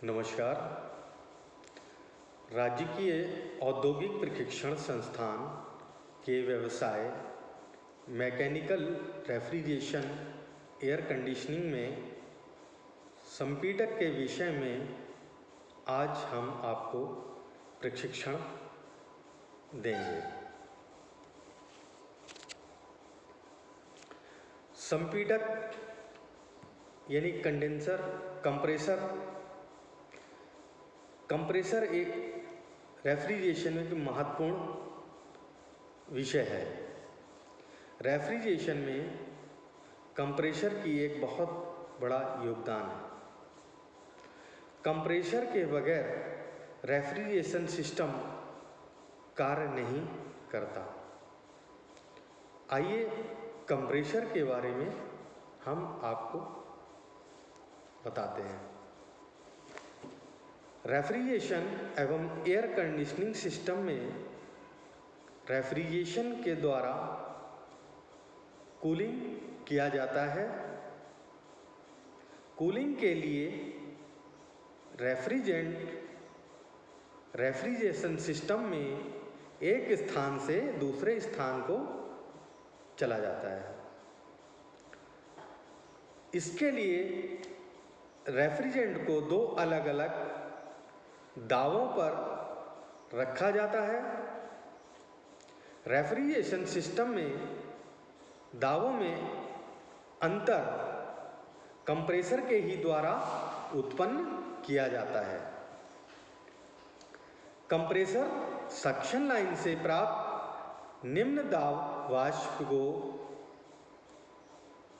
नमस्कार। राजकीय औद्योगिक प्रशिक्षण संस्थान के व्यवसाय मैकेनिकल रेफ्रिजरेशन एयर कंडीशनिंग में संपीड़क के विषय में आज हम आपको प्रशिक्षण देंगे। संपीड़क यानी कंडेंसर, कंप्रेसर एक रेफ्रिजरेशन में महत्वपूर्ण विषय है। रेफ्रिजरेशन में कंप्रेसर की एक बहुत बड़ा योगदान है। कंप्रेसर के बगैर रेफ्रिजरेशन सिस्टम कार्य नहीं करता। आइए कंप्रेसर के बारे में हम आपको बताते हैं। रेफ्रिजरेशन एवं एयर कंडीशनिंग सिस्टम में रेफ्रिजरेशन के द्वारा कूलिंग किया जाता है। कूलिंग के लिए रेफ्रिजरेशन सिस्टम में एक स्थान से दूसरे स्थान को चला जाता है। इसके लिए रेफ्रिजरेंट को दो अलग अलग दावों पर रखा जाता है। रेफ्रिजरेशन सिस्टम में दावों में अंतर कंप्रेसर के ही द्वारा उत्पन्न किया जाता है। कंप्रेसर सक्शन लाइन से प्राप्त निम्न दाब वाष्प को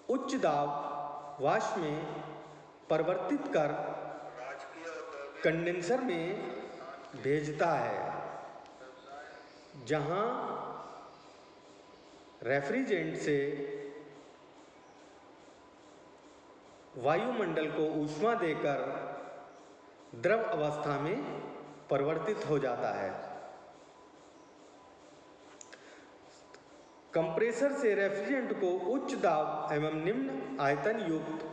उच्च दाब वाष्प में परिवर्तित कर कंडेंसर में भेजता है, जहां रेफ्रिजरेंट से वायुमंडल को ऊष्मा देकर द्रव अवस्था में परिवर्तित हो जाता है। कंप्रेसर से रेफ्रिजरेंट को उच्च दाब एवं निम्न आयतन युक्त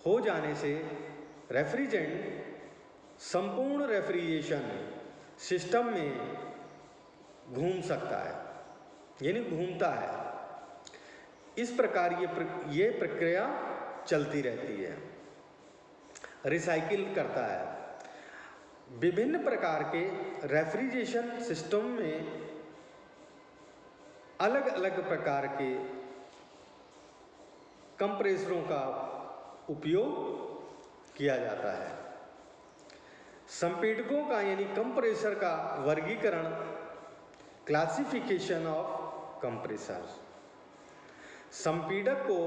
हो जाने से रेफ्रिजरेंट संपूर्ण रेफ्रिजरेशन सिस्टम में घूम सकता है, यानी घूमता है। इस प्रकार ये प्रक्रिया चलती रहती है, रिसाइकिल करता है। विभिन्न प्रकार के रेफ्रिजरेशन सिस्टम में अलग अलग प्रकार के कंप्रेसरों का उपयोग किया जाता है। संपीड़कों का यानी कंप्रेसर का वर्गीकरण, क्लासिफिकेशन ऑफ कंप्रेसर। संपीड़क को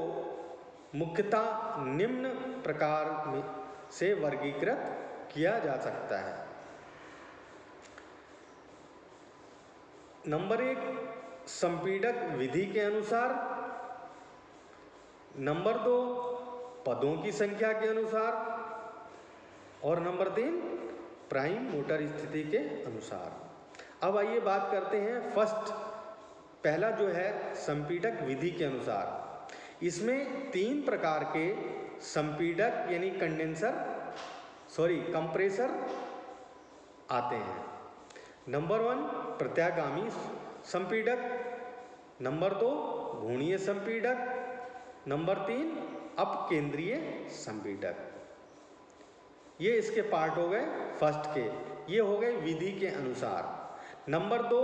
मुख्यतः निम्न प्रकार में से वर्गीकृत किया जा सकता है। नंबर 1, संपीड़क विधि के अनुसार। नंबर 2, पदों की संख्या के अनुसार। और नंबर 3, प्राइम मोटर स्थिति के अनुसार। अब आइए बात करते हैं पहला जो है संपीड़क विधि के अनुसार। इसमें 3 प्रकार के संपीड़क यानी कंप्रेसर आते हैं। नंबर 1, प्रत्यागामी संपीड़क। नंबर 2, घूर्णीय संपीड़क। नंबर 3, अपकेंद्रीय संपीड़क। ये इसके पार्ट हो गए फर्स्ट के, ये हो गए विधि के अनुसार। नंबर 2,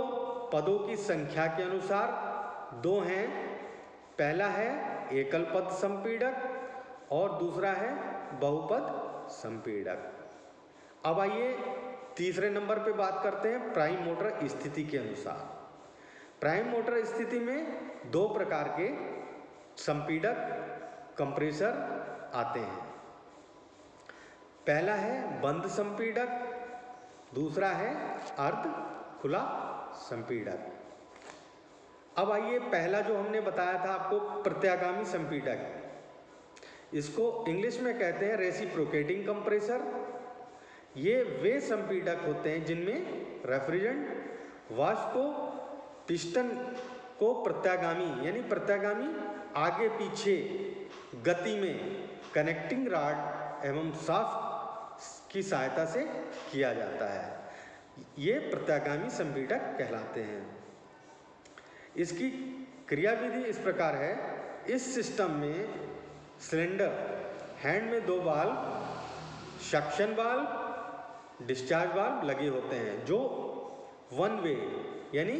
पदों की संख्या के अनुसार 2 हैं। पहला है एकल पद संपीड़क और दूसरा है बहुपद संपीड़क। अब आइए तीसरे नंबर पे बात करते हैं प्राइम मोटर स्थिति के अनुसार। प्राइम मोटर स्थिति में 2 प्रकार के संपीड़क कंप्रेसर आते हैं। पहला है बंद संपीड़क, दूसरा है अर्ध खुला संपीड़क। अब आइए पहला जो हमने बताया था आपको प्रत्यागामी संपीड़क, इसको इंग्लिश में कहते हैं रेसिप्रोकेटिंग कंप्रेसर। ये वे संपीड़क होते हैं जिनमें रेफ्रिजरेंट वाष्प को पिस्टन को प्रत्यागामी आगे पीछे गति में कनेक्टिंग रॉड एवं शाफ्ट की सहायता से किया जाता है। ये प्रत्यागामी संपीडक कहलाते हैं। इसकी क्रियाविधि इस प्रकार है। इस सिस्टम में सिलेंडर हैंड में 2 valve, suction valve, discharge valve लगे होते हैं जो वन वे यानी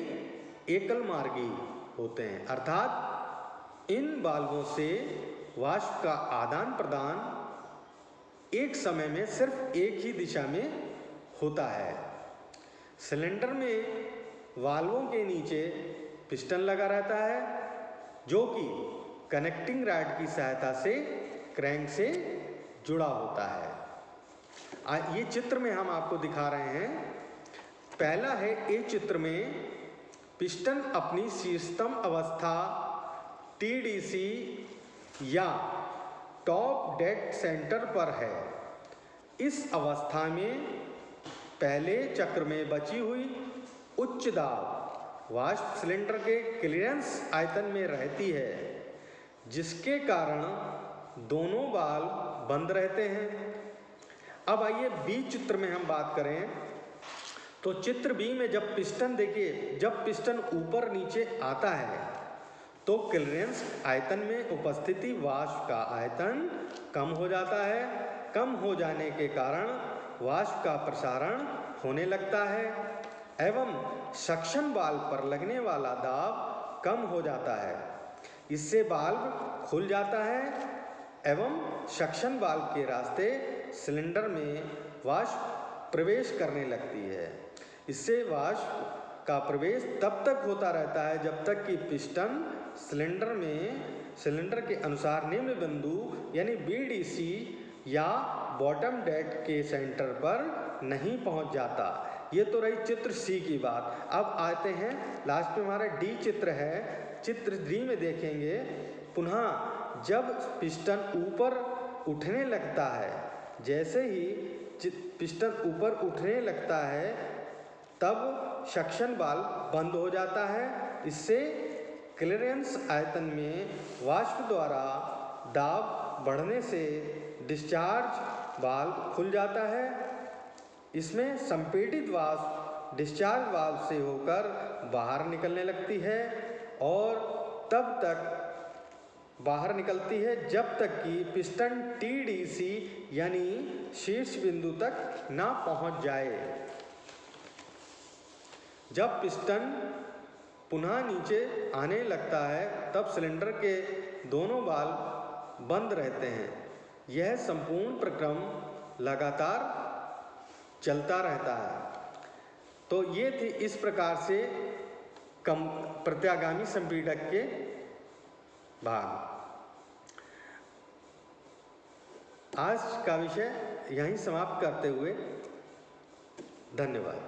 एकल मार्गी होते हैं, अर्थात इन वाल्वों से वाष्प का आदान प्रदान एक समय में सिर्फ एक ही दिशा में होता है। सिलेंडर में वाल्वों के नीचे पिस्टन लगा रहता है जो कि कनेक्टिंग रॉड की सहायता से क्रैंक से जुड़ा होता है। ये चित्र में हम आपको दिखा रहे हैं। पहला है, इस चित्र में पिस्टन अपनी शीर्षतम अवस्था TDC या टॉप डेड सेंटर पर है। इस अवस्था में पहले चक्र में बची हुई उच्च दाब वाष्प सिलेंडर के क्लियरेंस आयतन में रहती है, जिसके कारण दोनों वाल्व बंद रहते हैं। अब आइए बी चित्र में हम बात करें तो चित्र बी में जब पिस्टन देखिए, जब पिस्टन ऊपर नीचे आता है तो क्लियरेंस आयतन में उपस्थिति वाष्प का आयतन कम हो जाता है। कम हो जाने के कारण वाष्प का प्रसारण होने लगता है एवं सक्शन वाल्व पर लगने वाला दाब कम हो जाता है। इससे वाल्व खुल जाता है एवं सक्शन वाल्व के रास्ते सिलेंडर में वाष्प प्रवेश करने लगती है। इससे वाष्प का प्रवेश तब तक होता रहता है जब तक कि पिस्टन सिलेंडर के अनुसार निम्न बिंदु यानी BDC या बॉटम डेड के सेंटर पर नहीं पहुंच जाता। ये तो रही चित्र सी की बात। अब आते हैं लास्ट में हमारा डी चित्र है। चित्र डी में देखेंगे पुनः जब पिस्टन ऊपर उठने लगता है, जैसे ही पिस्टन ऊपर उठने लगता है तब सक्शन वाल्व बंद हो जाता है। इससे क्लियरेंस आयतन में वाष्प द्वारा दाब बढ़ने से डिस्चार्ज वाल्व खुल जाता है। इसमें संपीड़ित वाष्प डिस्चार्ज वाल्व से होकर बाहर निकलने लगती है और तब तक बाहर निकलती है जब तक कि पिस्टन TDC यानी शीर्ष बिंदु तक ना पहुंच जाए। जब पिस्टन पुनः नीचे आने लगता है तब सिलेंडर के दोनों वाल्व बंद रहते हैं। यह संपूर्ण प्रक्रम लगातार चलता रहता है। तो ये थी इस प्रकार से प्रत्यागामी संपीड़क के भाग। आज का विषय यहीं समाप्त करते हुए धन्यवाद।